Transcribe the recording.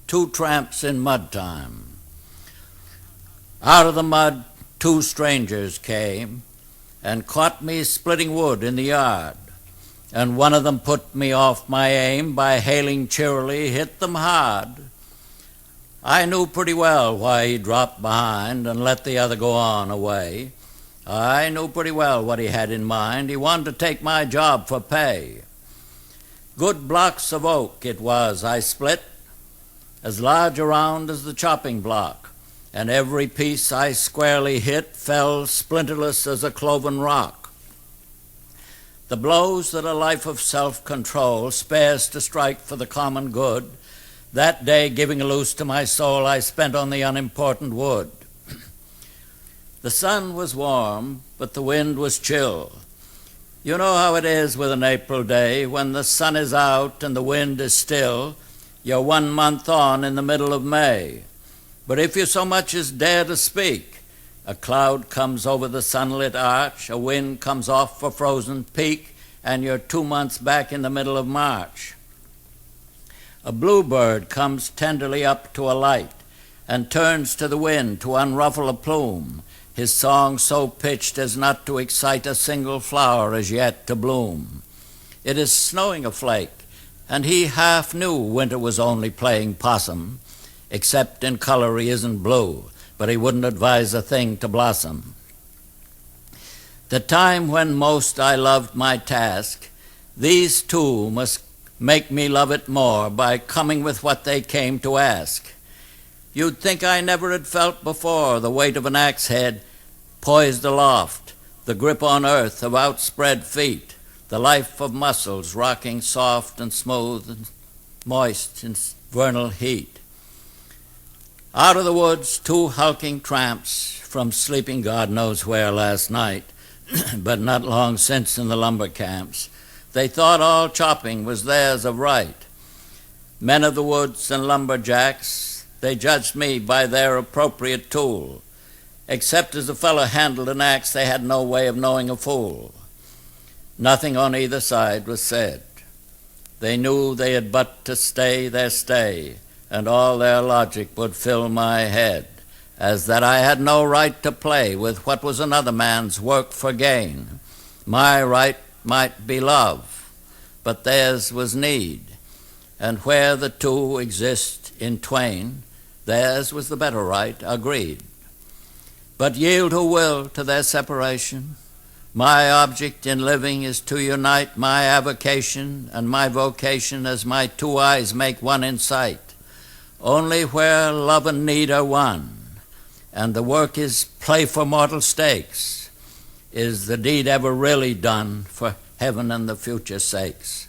Two Tramps in Mud Time. Out of the mud 2 strangers came and caught me splitting wood in the yard, and one of them put me off my aim by hailing cheerily, "Hit them hard." I knew pretty well why he dropped behind and let the other go on away. I knew pretty well what he had in mind. He wanted to take my job for pay. Good blocks of oak it was I split, as large around as the chopping block, and every piece I squarely hit fell splinterless as a cloven rock. The blows that a life of self-control spares to strike for the common good, that day giving a loose to my soul I spent on the unimportant wood. The sun was warm, but the wind was chill. You know how it is with an April day, when the sun is out and the wind is still. You're 1 month on in the middle of May. But if you so much as dare to speak, a cloud comes over the sunlit arch, a wind comes off a frozen peak, and you're 2 months back in the middle of March. A bluebird comes tenderly up to a light and turns to the wind to unruffle a plume, his song so pitched as not to excite a single flower as yet to bloom. It is snowing a flake, and he half knew winter was only playing possum, except in color he isn't blue, but he wouldn't advise a thing to blossom. The time when most I loved my task, these 2 must make me love it more by coming with what they came to ask. You'd think I never had felt before the weight of an axe head poised aloft, the grip on earth of outspread feet, the life of muscles rocking soft and smooth and moist in vernal heat. Out of the woods 2 hulking tramps from sleeping God knows where last night, but not long since in the lumber camps. They thought all chopping was theirs of right. Men of the woods and lumberjacks, they judged me by their appropriate tool. Except as a fellow handled an axe, they had no way of knowing a fool. Nothing on either side was said. They knew they had but to stay their stay, and all their logic would fill my head, as that I had no right to play with what was another man's work for gain. My right might be love, but theirs was need, and where the 2 exist in twain, theirs was the better right, agreed. But yield who will to their separation. My object in living is to unite my avocation and my vocation as my 2 eyes make one in sight. Only where love and need are one, and the work is play for mortal stakes, is the deed ever really done for heaven and the future's sakes.